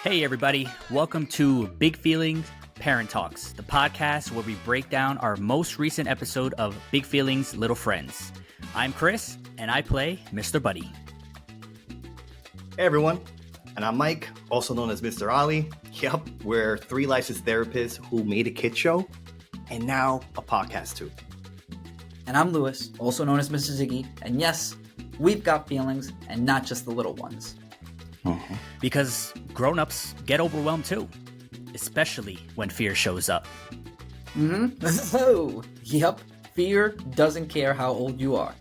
Hey, everybody. Welcome to Big Feelings Parent Talks, the podcast where we break down our most recent episode of Big Feelings Little Friends. I'm Chris, and I play Mr. Buddy. Hey, everyone. And I'm Mike, also known as Mr. Ollie. Yep, we're three licensed therapists who made a kid show and now a podcast too. And I'm Lewis, also known as Mr. Ziggy. And yes, we've got feelings and not just the little ones. Because grown-ups get overwhelmed too, especially when fear shows up. Oh, yep. Fear doesn't care how old you are.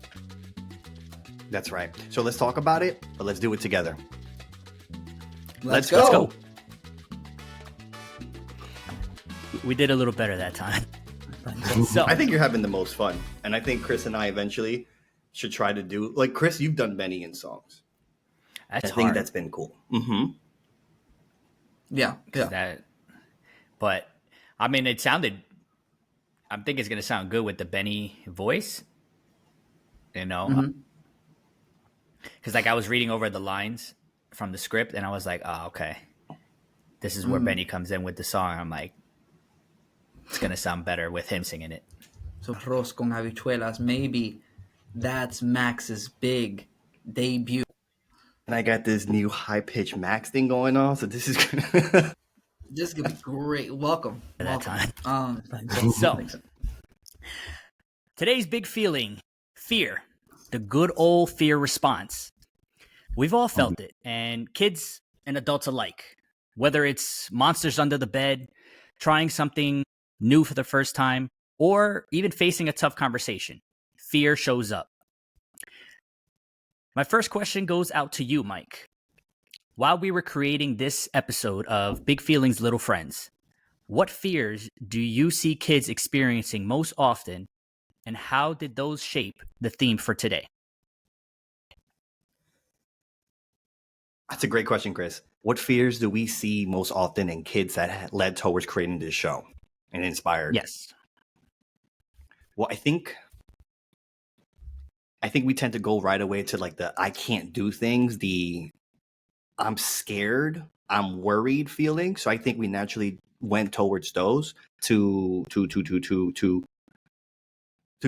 That's right. So let's talk about it, but let's do it together. Let's go. We did a little better that time. So I think you're having the most fun. And I think Chris and I eventually should try to do, like, Chris, you've done many in songs. that's I think hard. that's been cool. Yeah. But I mean, I think it's gonna sound good with the Benny voice, you know. Because like I was reading over the lines from the script, and I was like, "Oh, okay, this is where Benny comes in with the song." I'm like, it's gonna sound better with him singing it. So arroz con habichuelas, maybe that's Max's big debut. And I got this new high-pitched Max thing going on, so this is gonna... This is gonna be great. Welcome. At that time. So So today's big feeling, fear, the good old fear response. We've all felt it, and kids and adults alike, whether it's monsters under the bed, trying something new for the first time, or even facing a tough conversation, fear shows up. My first question goes out to you, Mike. While we were creating this episode of Big Feelings Little Friends, what fears do you see kids experiencing most often, and how did those shape the theme for today? That's a great question, Chris. What fears do we see most often in kids that led towards creating this show and inspired? Yes. Well, I think we tend to go right away to like the I can't do things, the I'm scared, I'm worried feeling. So I think we naturally went towards those to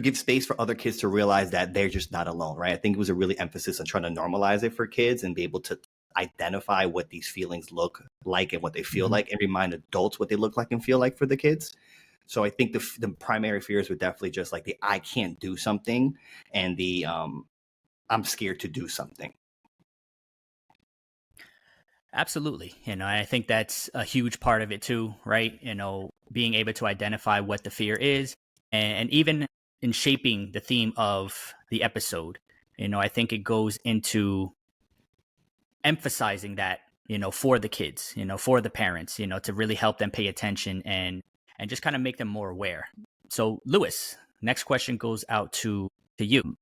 give space for other kids to realize that they're just not alone, right? I think it was a really emphasis on trying to normalize it for kids and be able to identify what these feelings look like and what they feel like, and remind adults what they look like and feel like for the kids. So I think the primary fears were definitely just like the I can't do something and the I'm scared to do something. Absolutely. I think that's a huge part of it too, right? Being able to identify what the fear is, and even in shaping the theme of the episode, I think it goes into emphasizing that, for the kids, for the parents, to really help them pay attention and just kind of make them more aware. So Lewis, next question goes out to you.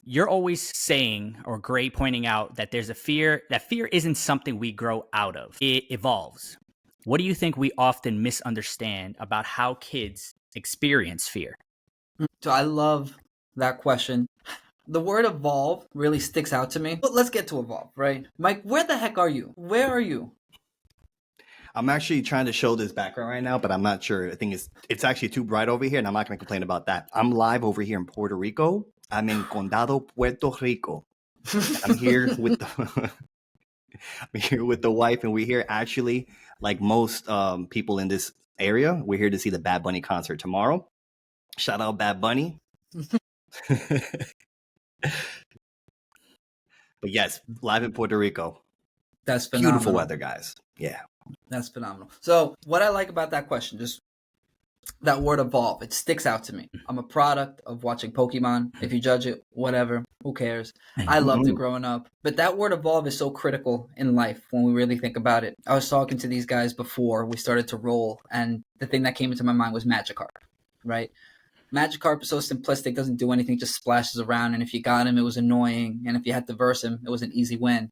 You're always saying, or great pointing out, that there's a fear, that fear isn't something we grow out of. It evolves. What do you think we often misunderstand about how kids experience fear? So I love that question. The word evolve really sticks out to me. But let's get to evolve, right? Mike, where the heck are you? Where are you? I'm actually trying to show this background right now, but I'm not sure. I think it's actually too bright over here, and I'm not going to complain about that. I'm live over here in Puerto Rico. I'm in Condado, Puerto Rico. I'm here with the wife, and we're here actually, like most people in this area, we're here to see the Bad Bunny concert tomorrow. Shout out Bad Bunny. But yes, live in Puerto Rico. That's phenomenal. Beautiful weather, guys. Yeah. That's phenomenal. So what I like about that question, just that word evolve, it sticks out to me. I'm a product of watching Pokemon. If you judge it, whatever, who cares? I loved it growing up. But that word evolve is so critical in life when we really think about it. I was talking to these guys before we started to roll, and the thing that came into my mind was Magikarp, right? Magikarp is so simplistic, doesn't do anything, just splashes around, and if you got him, it was annoying, and if you had to verse him, it was an easy win.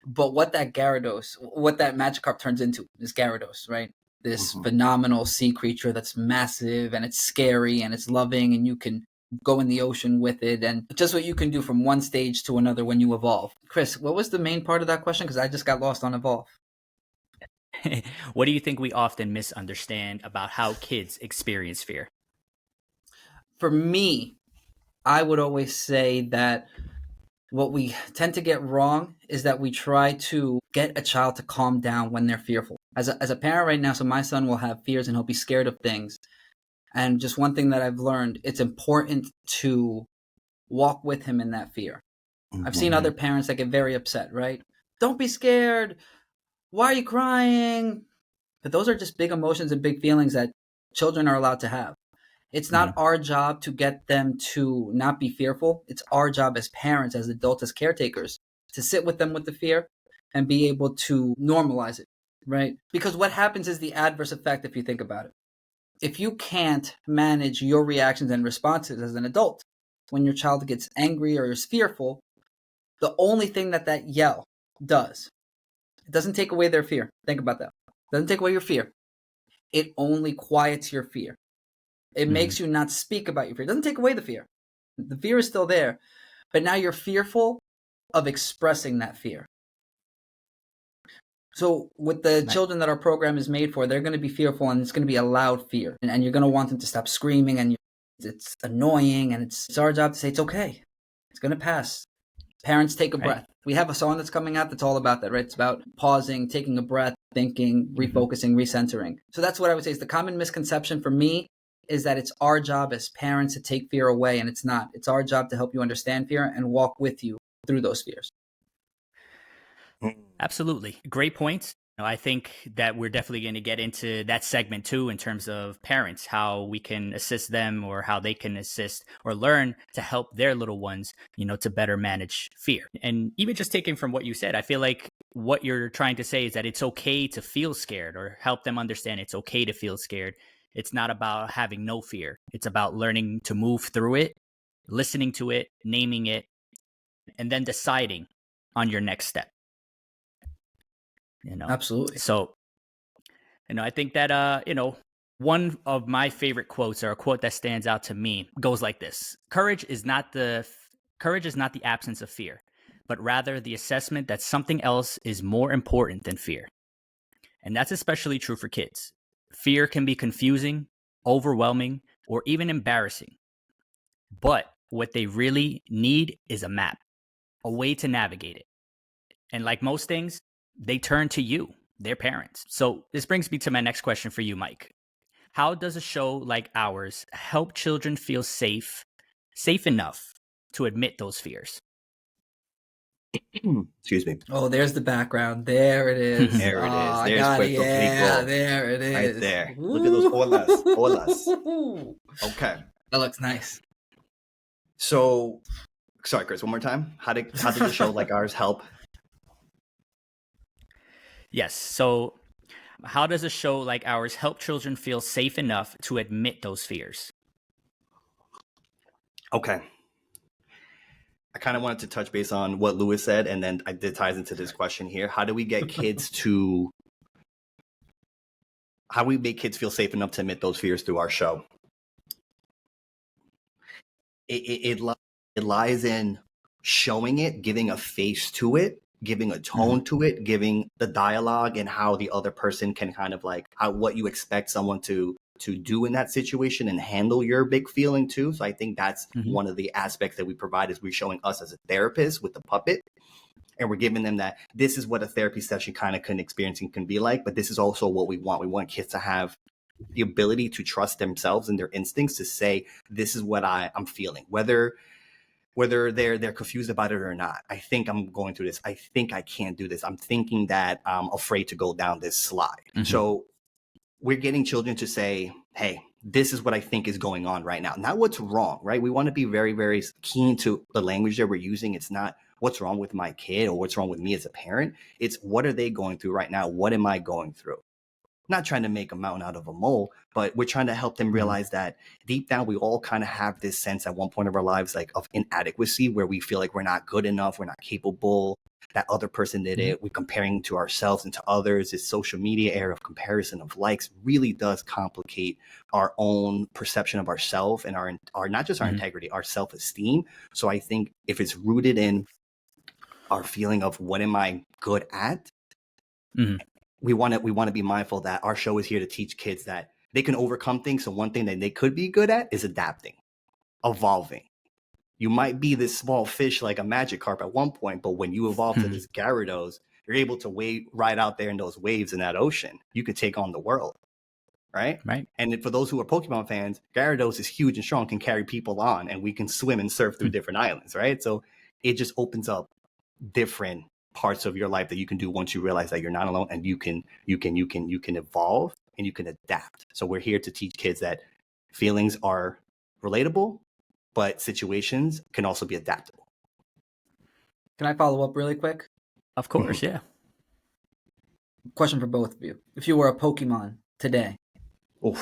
But what that Magikarp turns into is Gyarados, right? This phenomenal sea creature that's massive, and it's scary, and it's loving, and you can go in the ocean with it, and just what you can do from one stage to another when you evolve. Chris, what was the main part of that question? Because I just got lost on evolve. What do you think we often misunderstand about how kids experience fear? For me, I would always say that what we tend to get wrong is that we try to get a child to calm down when they're fearful. As a parent right now, so my son will have fears and he'll be scared of things. And just one thing that I've learned, it's important to walk with him in that fear. I've seen other parents that get very upset, right? Don't be scared. Why are you crying? But those are just big emotions and big feelings that children are allowed to have. It's not our job to get them to not be fearful. It's our job as parents, as adults, as caretakers, to sit with them with the fear and be able to normalize it, right? Because what happens is the adverse effect if you think about it. If you can't manage your reactions and responses as an adult, when your child gets angry or is fearful, the only thing that yell does, it doesn't take away their fear. Think about that. It doesn't take away your fear. It only quiets your fear. It makes you not speak about your fear. It doesn't take away the fear. The fear is still there, but now you're fearful of expressing that fear. So with the children that our program is made for, they're going to be fearful, and it's going to be a loud fear. And you're going to want them to stop screaming, and it's annoying, and it's our job to say, it's okay. It's going to pass. Parents, take a breath. We have a song that's coming out that's all about that, right? It's about pausing, taking a breath, thinking, refocusing, recentering. So that's what I would say is the common misconception for me is that it's our job as parents to take fear away, and it's not. It's our job to help you understand fear and walk with you through those fears. Absolutely. Great points. I think that we're definitely going to get into that segment too, in terms of parents, how we can assist them or how they can assist or learn to help their little ones, to better manage fear. And even just taking from what you said, I feel like what you're trying to say is that it's okay to feel scared, or help them understand it's okay to feel scared. It's not about having no fear. It's about learning to move through it, listening to it, naming it, and then deciding on your next step. Absolutely. So, I think that, one of my favorite quotes, or a quote that stands out to me, goes like this: Courage is not the absence of fear, but rather the assessment that something else is more important than fear. And that's especially true for kids. Fear can be confusing, overwhelming, or even embarrassing. But what they really need is a map, a way to navigate it. And like most things, they turn to you, their parents. So this brings me to my next question for you, Mike. How does a show like ours help children feel safe enough to admit those fears? Excuse me. Oh, there's the background. There it is. There it is. There's Puerto Rico. there it is. Right there. Look at those olas. Olas. Okay. That looks nice. So, sorry, Chris, one more time. How did a show like ours help? Yes. So how does a show like ours help children feel safe enough to admit those fears? Okay. I kind of wanted to touch base on what Lewis said, and then it ties into this question here. How do we make kids feel safe enough to admit those fears through our show? It lies in showing it, giving a face to it, giving a tone to it, giving the dialogue and how the other person can kind of like what you expect someone to do in that situation and handle your big feeling too. So I think that's one of the aspects that we provide, is we're showing us as a therapist with the puppet, and we're giving them that this is what a therapy session kind of can experience and can be like, but this is also what we want. We want kids to have the ability to trust themselves and their instincts to say, this is what I'm feeling, whether they're confused about it or not. I think I'm going through this. I think I can't do this. I'm thinking that I'm afraid to go down this slide. So we're getting children to say, hey, this is what I think is going on right now. Not what's wrong, right? We want to be very, very keen to the language that we're using. It's not what's wrong with my kid or what's wrong with me as a parent. It's what are they going through right now? What am I going through? Not trying to make a mountain out of a mole, but we're trying to help them realize that deep down, we all kind of have this sense at one point of our lives, like of inadequacy, where we feel like we're not good enough, we're not capable, that other person did it. We're comparing to ourselves and to others. This social media era of comparison of likes really does complicate our own perception of ourselves and our not just our integrity, our self-esteem. So I think if it's rooted in our feeling of what am I good at, we want to be mindful that our show is here to teach kids that they can overcome things. So one thing that they could be good at is adapting, evolving. You might be this small fish like a magic carp at one point, but when you evolve to this Gyarados, you're able to ride out there in those waves in that ocean. You could take on the world, right? Right. And for those who are Pokemon fans, Gyarados is huge and strong, can carry people on, and we can swim and surf through different islands, right? So it just opens up different parts of your life that you can do once you realize that you're not alone, and you can evolve and you can adapt. So we're here to teach kids that feelings are relatable, but situations can also be adaptable. Can I follow up really quick? Of course, yeah. Question for both of you. If you were a Pokemon today, who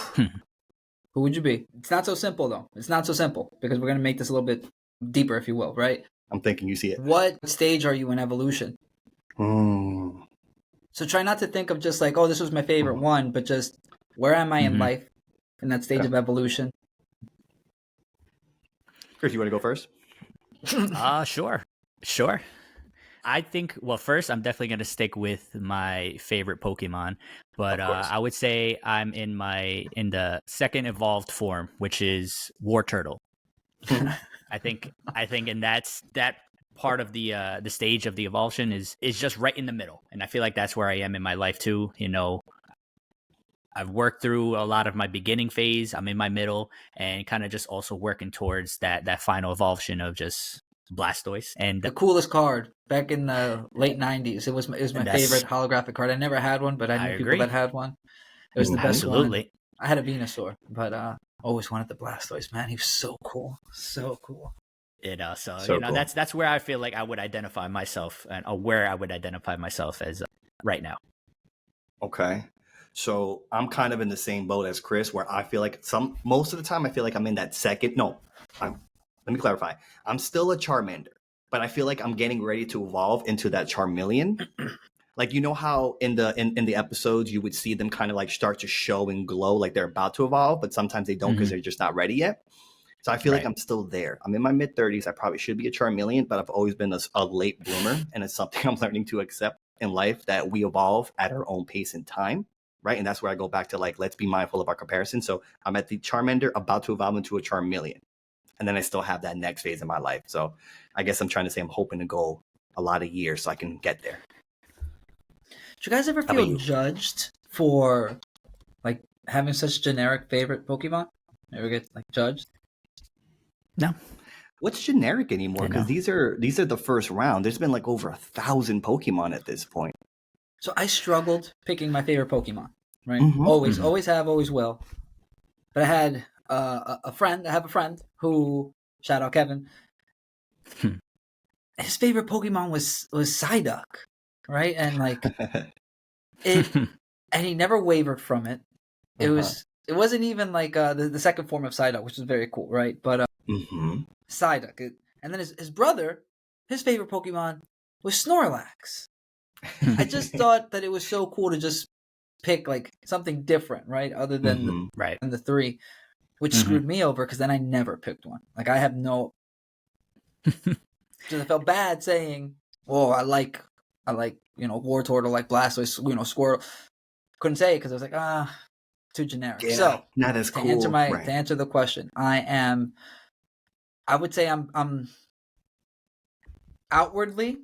would you be? It's not so simple, though. It's not so simple, because we're going to make this a little bit deeper, if you will, right? I'm thinking you see it. What stage are you in evolution? So try not to think of just like, oh, this was my favorite one, but just where am I in life in that stage of evolution? Chris, you want to go first? Sure. I think, well, first, I'm definitely going to stick with my favorite Pokemon, but I would say I'm in the second evolved form, which is War Turtle. I think and that part of the stage of the evolution is just right in the middle, and I feel like that's where I am in my life too. You know, I've worked through a lot of my beginning phase. I'm in my middle, and kind of just also working towards that final evolution of just Blastoise. And the coolest card back in the late 90s. It was my favorite holographic card. I never had one, but I knew people that had one. It was the best one. I had a Venusaur, but always wanted the Blastoise, man. He was so cool. So cool. So you know, cool. That's where I feel like I would identify myself, and where I would identify myself as right now. Okay. So I'm kind of in the same boat as Chris, where I feel like most of the time I feel like I'm in that second. No, let me clarify. I'm still a Charmander, but I feel like I'm getting ready to evolve into that Charmeleon. Like, you know how in the episodes you would see them kind of like start to show and glow like they're about to evolve, but sometimes they don't because they're just not ready yet. So I feel like I'm still there. I'm in my mid-30s. I probably should be a Charmeleon, but I've always been a late bloomer, and it's something I'm learning to accept in life, that we evolve at our own pace and time. Right. And that's where I go back to, like, let's be mindful of our comparison. So I'm at the Charmander, about to evolve into a Charmeleon. And then I still have that next phase in my life. So I guess I'm trying to say I'm hoping to go a lot of years so I can get there. Do you guys ever feel judged for like having such generic favorite Pokemon? Ever get like judged? No. What's generic anymore? Because these are the first round. There's been like over 1,000 Pokemon at this point. So I struggled picking my favorite Pokemon, right? Always have, always will. But I had a friend. I have a friend who, shout out Kevin. His favorite Pokemon was Psyduck, right? And like and he never wavered from it. It wasn't even like the second form of Psyduck, which was very cool, right? But Psyduck, and then his brother, his favorite Pokemon was Snorlax. I just thought that it was so cool to just pick like something different, right? Other than the three, which screwed me over because then I never picked one. Like I have no, because I felt bad saying, "Oh, I like War Turtle, like Blastoise, Squirtle." Couldn't say it because I was like, too generic. Yeah, so not as cool. To answer the question, I would say I'm outwardly,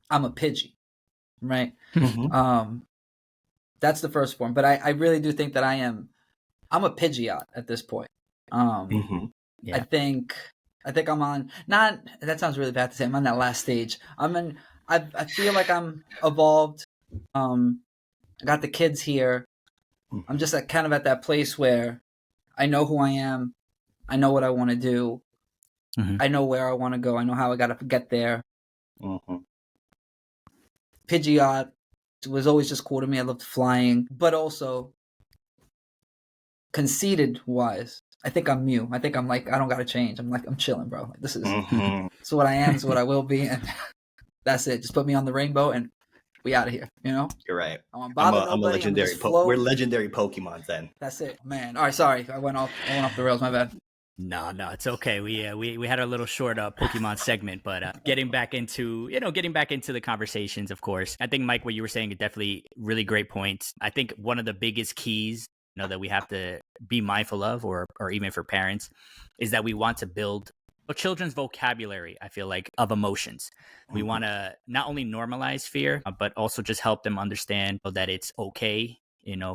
I'm a Pidgey. Right. That's the first form, but I really do think that I'm a Pidgeot at this point. I think I'm on, not, that sounds really bad to say, I'm on that last stage. I feel like I'm evolved. I got the kids here. I'm just kind of at that place where I know who I am. I know what I want to do. I know where I want to go. I know how I got to get there. Pidgeot was always just cool to me. I loved flying, but also conceited wise, I think I'm Mew. I think I'm like, I don't got to change. I'm chilling, bro. Like, this is so what I am is what I will be. And That's it. Just put me on the rainbow and we out of here. You know, You're right. I won't bother nobody. I'm just float. We're legendary Pokemons then. That's it, man. All right, sorry, I went off the rails. My bad. No, it's okay. We had a little short Pokemon segment, but getting back into the conversations, of course. I think, Mike, what you were saying are definitely really great points. I think one of the biggest keys, that we have to be mindful of, or even for parents, is that we want to build a children's vocabulary, I feel like, of emotions. We want to not only normalize fear, but also just help them understand that it's okay,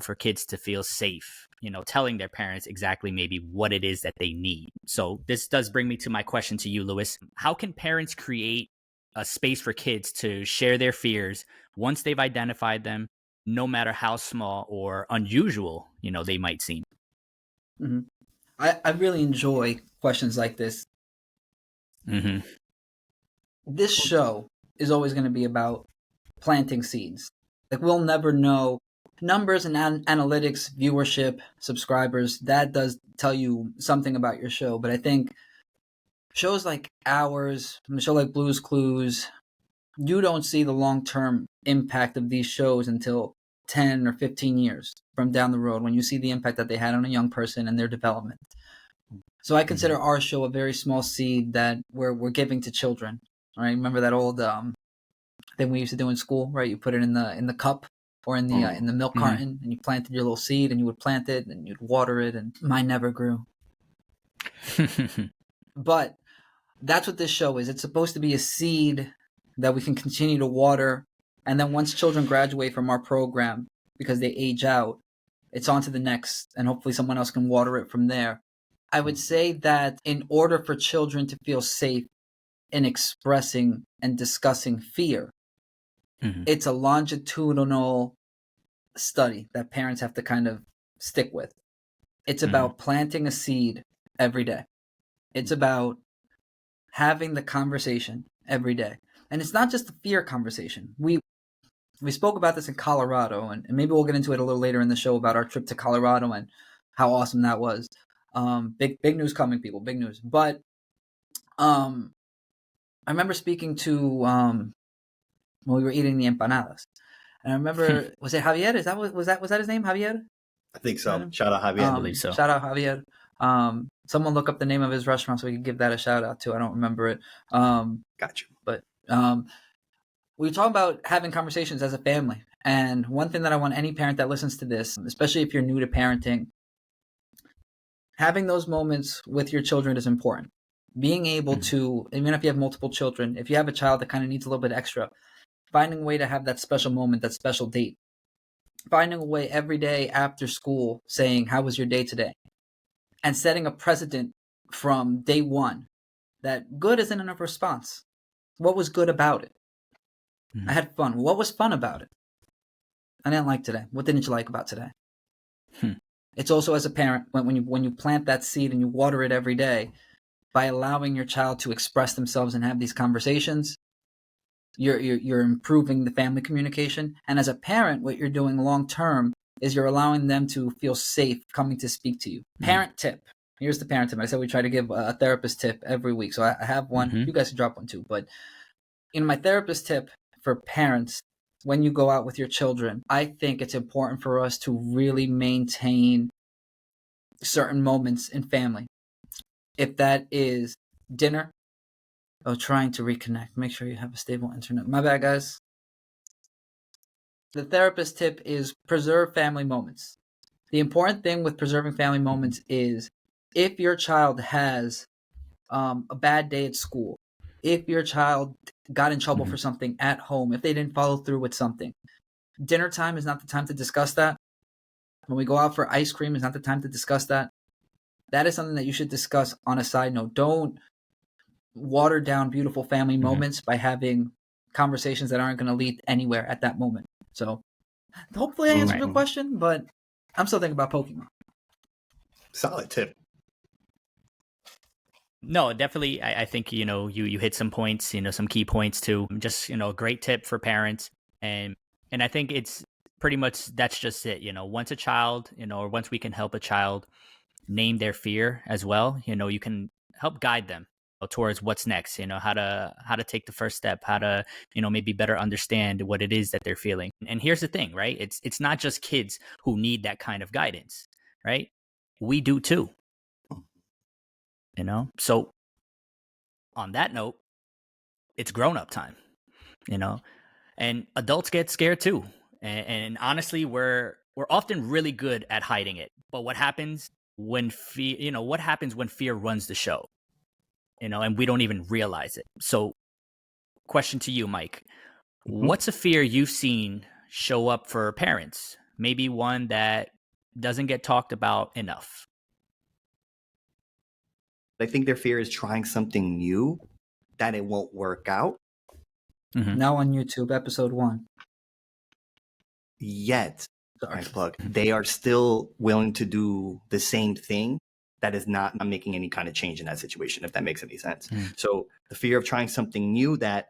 for kids to feel safe, telling their parents exactly maybe what it is that they need. So this does bring me to my question to you, Lewis. How can parents create a space for kids to share their fears once they've identified them, no matter how small or unusual, they might seem? Mm-hmm. I really enjoy questions like this. Mm-hmm. This show is always going to be about planting seeds. Like, we'll never know numbers and analytics, viewership, subscribers. That does tell you something about your show. But I think shows like ours, a show like Blue's Clues, you don't see the long-term impact of these shows until 10 or 15 years from down the road, when you see the impact that they had on a young person and their development. So I consider our show a very small seed that we're giving to children. All right, remember that old thing we used to do in school, right? You put it in the cup or in the milk carton, and you planted your little seed, and you would plant it, and you'd water it, and mine never grew. But that's what this show is. It's supposed to be a seed that we can continue to water, and then once children graduate from our program, because they age out, it's on to the next, and hopefully someone else can water it from there. I would say that in order for children to feel safe in expressing and discussing fear, it's a longitudinal study that parents have to kind of stick with. It's about planting a seed every day. It's about having the conversation every day. And it's not just the fear conversation. We spoke about this in Colorado, and maybe we'll get into it a little later in the show about our trip to Colorado and how awesome that was. Big news coming, people. Big news. But I remember speaking to when we were eating the empanadas, and I remember was it Javier? Was that his name, Javier? I think so. Shout out Javier. I believe so. Shout out Javier. Someone look up the name of his restaurant so we can give that a shout out to. I don't remember it. Got you. But we were talking about having conversations as a family, and one thing that I want any parent that listens to this, especially if you're new to parenting, having those moments with your children is important. Being able to, even if you have multiple children, if you have a child that kind of needs a little bit extra, finding a way to have that special moment, that special date. Finding a way every day after school saying, how was your day today? And setting a precedent from day one that good isn't enough response. What was good about it? I had fun. What was fun about it? I didn't like today. What didn't you like about today? It's also, as a parent, when you plant that seed and you water it every day, by allowing your child to express themselves and have these conversations, you're improving the family communication. And as a parent, what you're doing long term is you're allowing them to feel safe coming to speak to you. Parent tip. Here's the parent tip. I said we try to give a therapist tip every week. So I have one. You guys can drop one too. But my therapist tip for parents, when you go out with your children, I think it's important for us to really maintain certain moments in family. If that is dinner, trying to reconnect, make sure you have a stable internet. My bad, guys. The therapist tip is preserve family moments. The important thing with preserving family moments is if your child has a bad day at school, if your child got in trouble for something at home, if they didn't follow through with something, dinner time is not the time to discuss that. When we go out for ice cream is not the time to discuss that. That is something that you should discuss on a side note. Don't water down beautiful family moments by having conversations that aren't going to lead anywhere at that moment. So hopefully I answered your question, but I'm still thinking about Pokemon. Solid tip. No, definitely. I think, you hit some points, some key points too. Just, a great tip for parents. And I think it's pretty much, that's just it. Once a child, or once we can help a child name their fear as well, you can help guide them, towards what's next, how to take the first step, how to, maybe better understand what it is that they're feeling. And here's the thing, right? It's not just kids who need that kind of guidance, right? We do too, So on that note, it's grown up time, and adults get scared too. And honestly, we're often really good at hiding it. But what happens when fear runs the show? And we don't even realize it. So, question to you, Mike. What's a fear you've seen show up for parents? Maybe one that doesn't get talked about enough. I think their fear is trying something new, that it won't work out. Now on YouTube, episode 1. Yet, they are still willing to do the same thing that is not making any kind of change in that situation, if that makes any sense. So the fear of trying something new that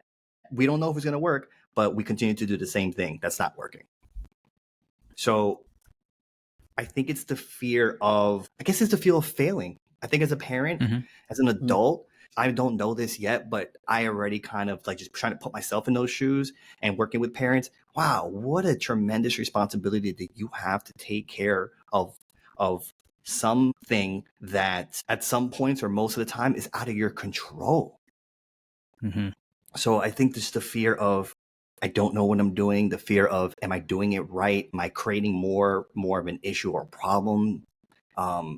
we don't know if it's going to work, but we continue to do the same thing that's not working. So I think it's the fear of, it's the fear of failing. I think as a parent, as an adult, I don't know this yet, but I already kind of like just trying to put myself in those shoes and working with parents. Wow, what a tremendous responsibility that you have to take care of something that at some points or most of the time is out of your control. So I think there's the fear of, I don't know what I'm doing. The fear of, am I doing it right? Am I creating more of an issue or problem?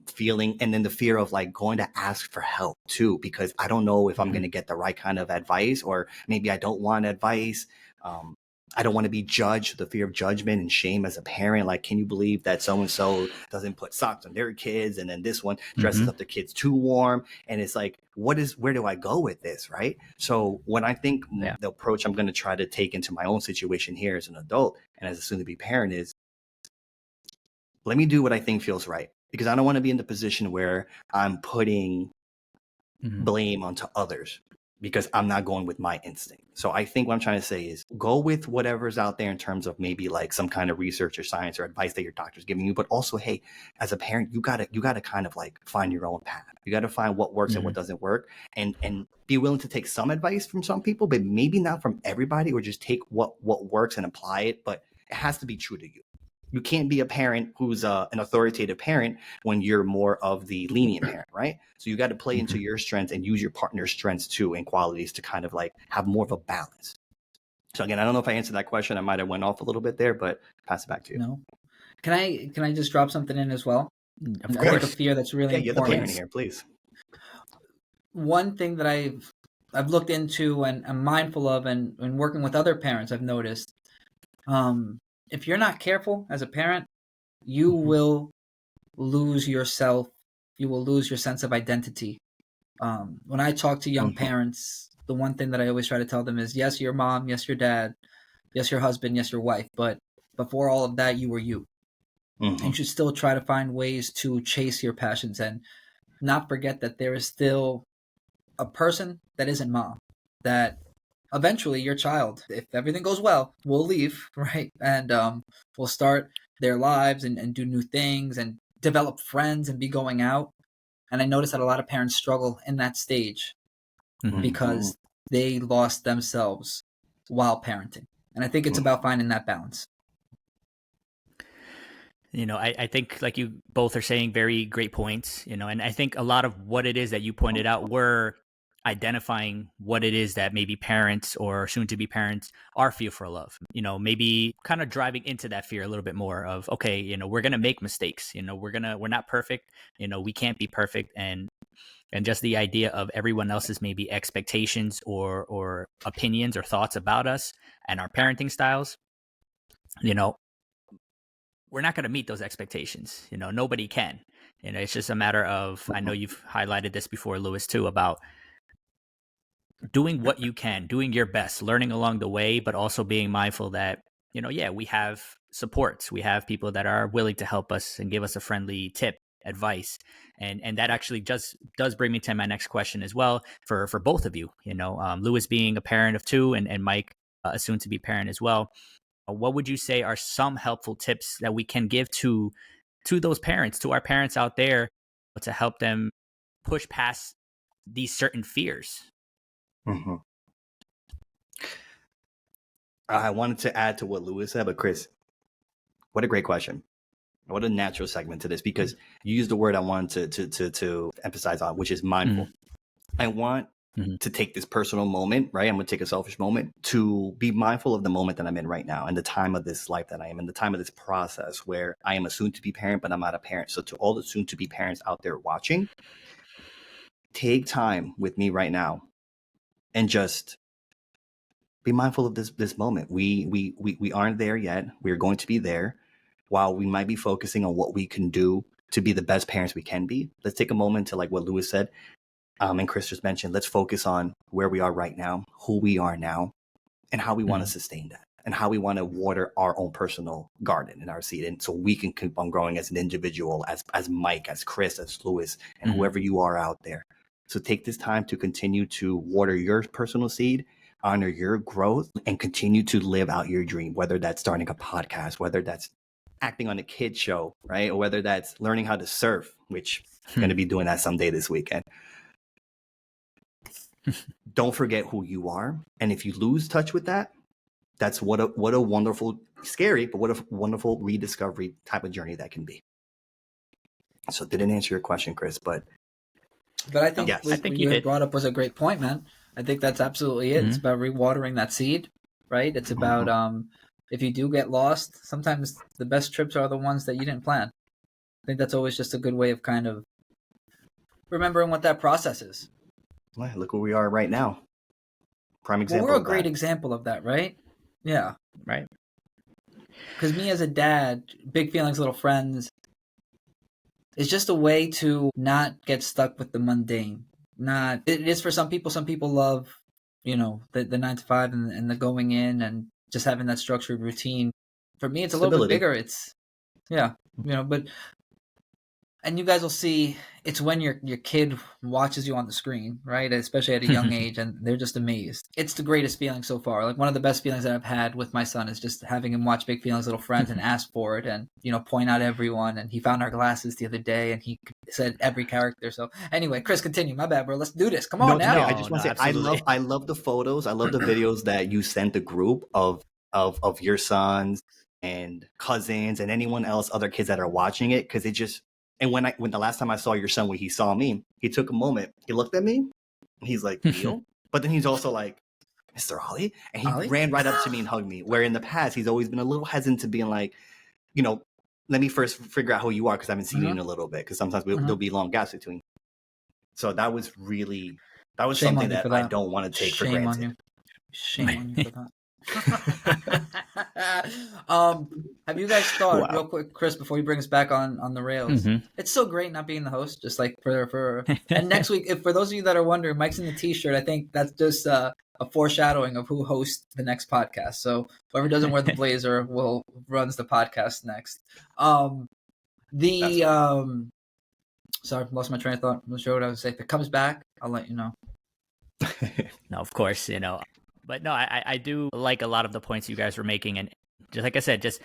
Feeling, and then the fear of like going to ask for help too, because I don't know if I'm going to get the right kind of advice, or maybe I don't want advice. I don't want to be judged, the fear of judgment and shame as a parent. Like, can you believe that so-and-so doesn't put socks on their kids? And then this one dresses up the kids too warm. And it's like, where do I go with this? Right. So when I think the approach I'm going to try to take into my own situation here as an adult and as a soon to be parent is, let me do what I think feels right. Because I don't want to be in the position where I'm putting blame onto others because I'm not going with my instinct. So I think what I'm trying to say is go with whatever's out there in terms of maybe like some kind of research or science or advice that your doctor's giving you. But also, hey, as a parent, you gotta kind of like find your own path. You got to find what works and what doesn't work, and be willing to take some advice from some people, but maybe not from everybody, or just take what works and apply it. But it has to be true to you. You can't be a parent who's an authoritative parent when you're more of the lenient parent, right? So you got to play into your strengths and use your partner's strengths too and qualities to kind of like have more of a balance. So again, I don't know if I answered that question. I might have went off a little bit there, but pass it back to you. No. Can I just drop something in as well? Of course. I think a fear that's really important. You're the parent here, please. One thing that I've looked into and I'm mindful of, and working with other parents, I've noticed, if you're not careful as a parent, you will lose yourself. You will lose your sense of identity. When I talk to young parents, the one thing that I always try to tell them is, yes, your mom, yes, your dad, yes, your husband, yes, your wife, but before all of that, you were you. You should still try to find ways to chase your passions and not forget that there is still a person that isn't mom, that eventually your child, if everything goes well, will leave, right? And will start their lives and do new things and develop friends and be going out. And I notice that a lot of parents struggle in that stage because they lost themselves while parenting. And I think it's about finding that balance. I think like you both are saying very great points, and I think a lot of what it is that you pointed out were identifying what it is that maybe parents or soon to be parents are fearful of, maybe kind of driving into that fear a little bit more of, okay, we're going to make mistakes, we're not perfect, we can't be perfect. And just the idea of everyone else's maybe expectations or opinions or thoughts about us and our parenting styles, we're not going to meet those expectations. Nobody can. It's just a matter of, I know you've highlighted this before, Lewis, too, about doing what you can, doing your best, learning along the way, but also being mindful that, we have supports. We have people that are willing to help us and give us a friendly tip, advice. And that actually does bring me to my next question as well for both of you. Lewis being a parent of two and Mike, a soon to be parent as well. What would you say are some helpful tips that we can give to those parents, to our parents out there, to help them push past these certain fears. Mm-hmm. I wanted to add to what Lewis said, but Chris, what a great question. What a natural segment to this, because you used the word I wanted to emphasize on, which is mindful. I want to take this personal moment, right? I'm going to take a selfish moment to be mindful of the moment that I'm in right now and the time of this life that I am in, the time of this process where I am a soon-to-be parent, but I'm not a parent. So to all the soon-to-be parents out there watching, take time with me right now and just be mindful of this moment. We aren't there yet. We're going to be there. While we might be focusing on what we can do to be the best parents we can be, let's take a moment to, like what Lewis said, and Chris just mentioned, let's focus on where we are right now, who we are now, and how we want to sustain that, and how we want to water our own personal garden and our seed, and so we can keep on growing as an individual, as Mike, as Chris, as Lewis, and whoever you are out there. So take this time to continue to water your personal seed, honor your growth, and continue to live out your dream, whether that's starting a podcast, whether that's acting on a kid show, right? Or whether that's learning how to surf, which I'm going to be doing that someday this weekend. Don't forget who you are. And if you lose touch with that, that's what a wonderful, scary, but what a wonderful rediscovery type of journey that can be. So didn't answer your question, Chris, but I think yes, I think you did. brought up was a great point, man. I think that's absolutely it. It's about rewatering that seed, right? It's about if you do get lost, sometimes the best trips are the ones that you didn't plan. I think that's always just a good way of kind of remembering what that process is. Well, look where we are right now. Prime example. Well, we're a great example of that, right? Yeah. Right. Because me as a dad, Big Feelings, Little Friends, is just a way to not get stuck with the mundane. It is for some people. Some people love, the 9 to 5 and the going in and just having that structured routine. For me, it's a little bit bigger. It's, but, and you guys will see, it's when your kid watches you on the screen, right? Especially at a young age, and they're just amazed. It's the greatest feeling so far. Like one of the best feelings that I've had with my son is just having him watch Big Feelings, Little Friends and ask for it and, point out everyone. And he found our glasses the other day and he said every character. So anyway, Chris, continue. My bad, bro. Let's do this. Come on now. I just want to say, I love the photos. I love the videos that you sent the group of your sons and cousins and anyone else, other kids that are watching it. Cause it just, and when the last time I saw your son, when he saw me, he took a moment. He looked at me. And he's like, Neil? But then he's also like, Mr. Ollie? And he ran right up to me and hugged me. Where in the past, he's always been a little hesitant to being like, let me first figure out who you are because I haven't seen you in a little bit. Because sometimes there'll be long gaps between. So that was something that I don't want to take for granted. Shame on you for that. Have you guys thought real quick, Chris, before you bring us back on the rails? It's so great not being the host, just like for and next week, if for those of you that are wondering, Mike's in the t-shirt. I think that's just a foreshadowing of who hosts the next podcast. So whoever doesn't wear the blazer runs the podcast next. Sorry, lost my train of thought. I'm not sure what I was saying. If it comes back, I'll let you know. No, of course, But no, I do like a lot of the points you guys were making. And just like I said, just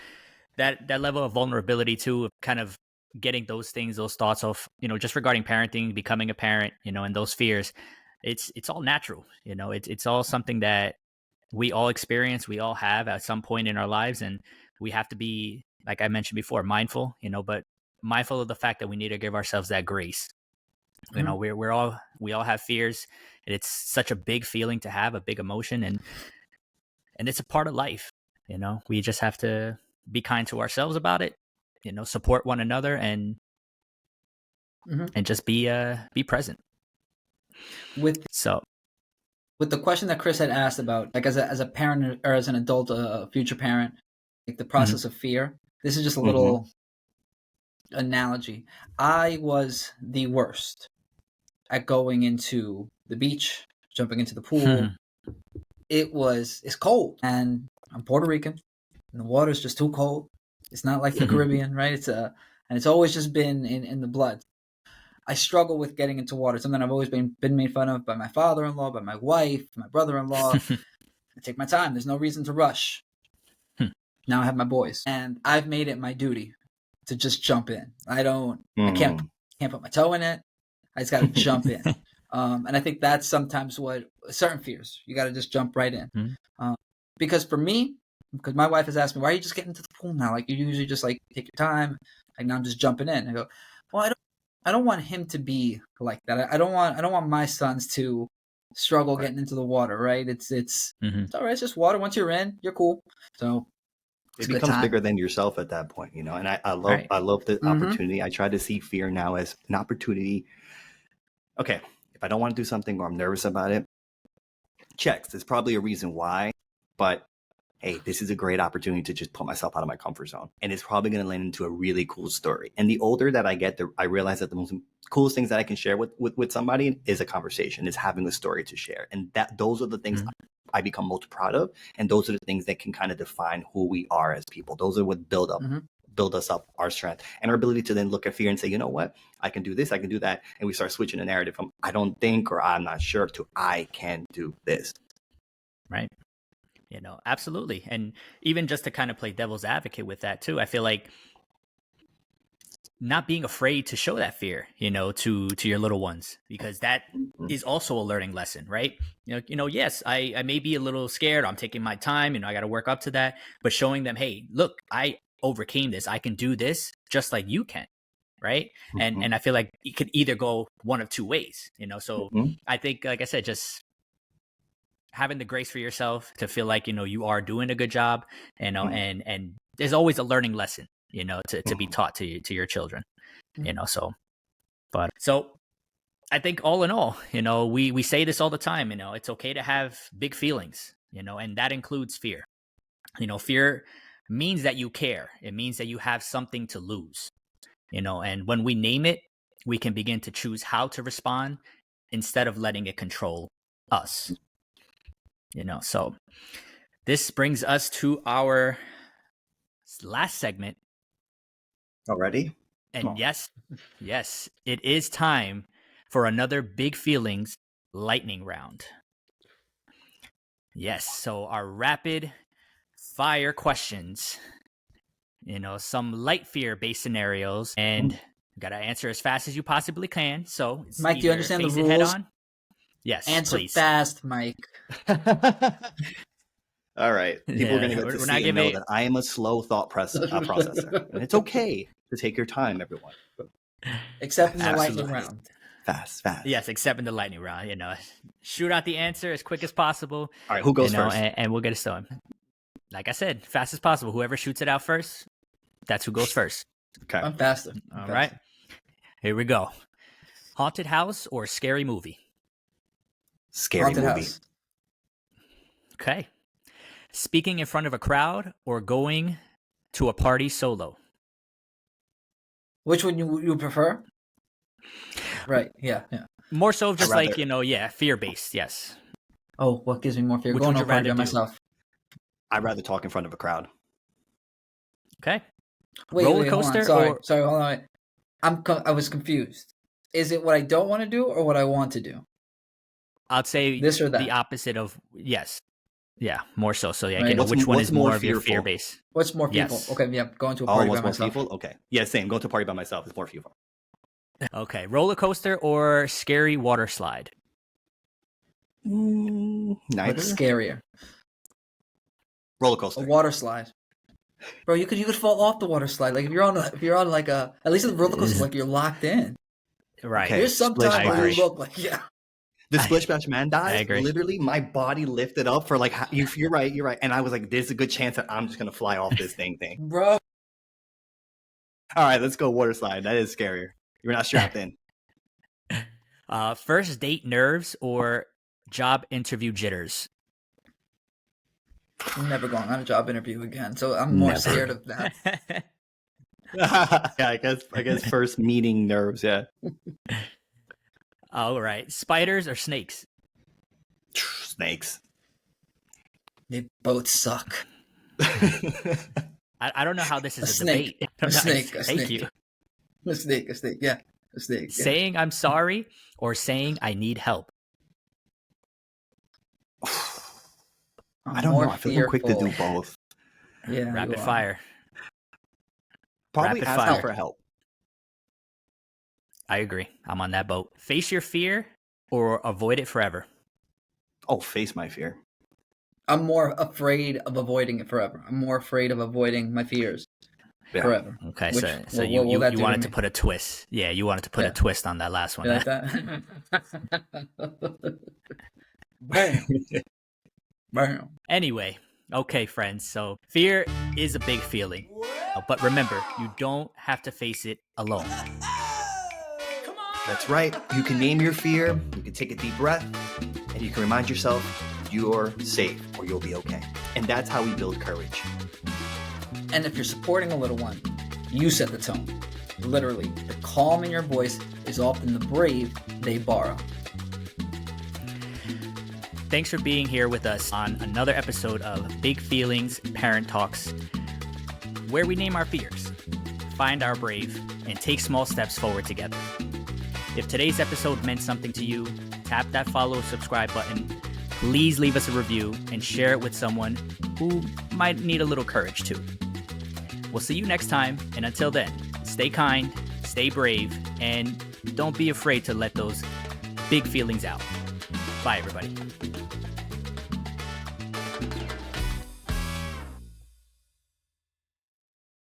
that level of vulnerability too, kind of getting those things, those thoughts of, just regarding parenting, becoming a parent, and those fears, it's all natural. It's all something that we all experience, we all have at some point in our lives. And we have to be, like I mentioned before, mindful, but mindful of the fact that we need to give ourselves that grace. We all have fears. It's such a big feeling to have, a big emotion, and it's a part of life. We just have to be kind to ourselves about it. Support one another and just be present. With the question that Chris had asked about, like as a parent or as an adult, a future parent, like the process of fear. This is just a little analogy. I was the worst at going into the beach, jumping into the pool. It's cold, and I'm Puerto Rican, and the water's just too cold. It's not like the Caribbean, right? And it's always just been in the blood. I struggle with getting into water. Something I've always been made fun of by my father-in-law, by my wife, my brother-in-law. I take my time. There's no reason to rush. Now I have my boys, and I've made it my duty to just jump in. I can't put my toe in it. I just got to jump in. And I think that's sometimes what certain fears, you got to just jump right in. Mm-hmm. Because for me, because my wife has asked me, why are you just getting into the pool now? Like, you usually just like take your time. Like, now I'm just jumping in. I go, well, I don't want him to be like that. I don't want my sons to struggle Right. getting into the water, right? It's Mm-hmm. all right. It's just water. Once you're in, you're cool. So It it's a good becomes time. bigger than yourself at that point, you know. And I love Right. I love the Mhm. opportunity. I try to see fear now as an opportunity. Okay, if I don't want to do something or I'm nervous about it, checks. There's probably a reason why, but hey, this is a great opportunity to just put myself out of my comfort zone. And it's probably going to land into a really cool story. And the older that I get, I realize that the most coolest things that I can share with somebody is a conversation, is having a story to share. And those are the things Mm-hmm. I become most proud of. And those are the things that can kind of define who we are as people. Those are what build us up, our strength, and our ability to then look at fear and say, you know what, I can do this, I can do that. And we start switching the narrative from I don't think or I'm not sure to I can do this. Right. Absolutely. And even just to kind of play devil's advocate with that too, I feel like not being afraid to show that fear, to your little ones, because that is also a learning lesson, right? Yes, I may be a little scared. I'm taking my time, I got to work up to that, but showing them, hey, look, I overcame this. I can do this just like you can. Right. And I feel like it could either go one of two ways, so I think, like I said, just having the grace for yourself to feel like, you are doing a good job, and there's always a learning lesson, to be taught to your children, so I think all in all, we say this all the time, it's okay to have big feelings, and that includes fear. Fear means that you care. It means that you have something to lose, and when we name it, we can begin to choose how to respond instead of letting it control us. So this brings us to our last segment. Already? And yes, it is time for another big feelings lightning round. Yes, so our rapid fire questions, some light fear based scenarios, and you got to answer as fast as you possibly can. So it's Mike, do you understand the face it head rules? on. Yes, Answer please. fast, Mike. All right. People are going to get to we're see not and know giving that I am a slow thought processor. And it's okay to take your time, everyone. Except in the Absolutely. lightning round. Fast. Yes, except in the lightning round. Shoot out the answer as quick as possible. All right, who goes first? And we'll get it started. Like I said, fast as possible. Whoever shoots it out first, that's who goes first. Okay. I'm faster. All right. Here we go. Haunted house or scary movie? Scary Haunted movie. house. Okay. Speaking in front of a crowd or going to a party solo? Which one you prefer? Right. Yeah. More so just rather- like, fear-based, yes. Oh, what gives me more fear? Which Going would to you a party rather by do? myself. I'd rather talk in front of a crowd. Okay. Wait, Roller hold on. coaster Sorry, hold on. I was confused. Is it what I don't want to do or what I want to do? I'd say This or that? the opposite of yes. Yeah, more so. So yeah, Right. which one is what's more more of your fearful? fear base? What's more people? Yes. Okay, yeah, going to a Oh, party by what's more myself. fearful? Okay. Yeah, same. Going to a party by myself is more fearful. Okay. Roller coaster or scary water slide? Neither. What's scarier? Roller A coaster. water slide. Bro, you could fall off the water slide. Like if you're on like a, at least in the roller coaster, like you're locked in. Right. Okay. There's sometimes Splish where you splash. look like The Splish Splash Man I dies. agree. Literally, my body lifted up for like, you're right. And I was like, there's a good chance that I'm just going to fly off this thing. bro. All right, let's go water slide. That is scarier. You're not strapped in. First date nerves or job interview jitters? I'm never going on a job interview again, so I'm more Never. scared of that. Yeah, I guess first meeting nerves. Yeah. All right. Spiders or snakes? Snakes. They both suck. I don't know how this is a snake. debate. A snake. A Thank snake. you. A snake. Yeah. A snake. Yeah. Saying I'm sorry or saying I need help? I don't know. I feel like I'm quick to do fearful. both. Yeah. Rapid you are. fire. Probably Rapid ask fire. out for help. I agree. I'm on that boat. Face your fear or avoid it forever? Oh, face my fear. I'm more afraid of avoiding it forever. I'm more afraid of avoiding my fears forever. Okay, Which, so what will that you do wanted to to me? put a twist. Yeah, you wanted to put a twist on that last one. You like that? Bam. Bam. Anyway, okay, friends. So fear is a big feeling, but remember, you don't have to face it alone. That's right. You can name your fear, you can take a deep breath, and you can remind yourself you're safe or you'll be okay. And that's how we build courage. And if you're supporting a little one, you set the tone. Literally, the calm in your voice is often the brave they borrow. Thanks for being here with us on another episode of Big Feelings Parent Talks, where we name our fears, find our brave, and take small steps forward together. If today's episode meant something to you, tap that follow, subscribe button. Please leave us a review and share it with someone who might need a little courage too. We'll see you next time, and until then, stay kind, stay brave, and don't be afraid to let those big feelings out. Bye, everybody.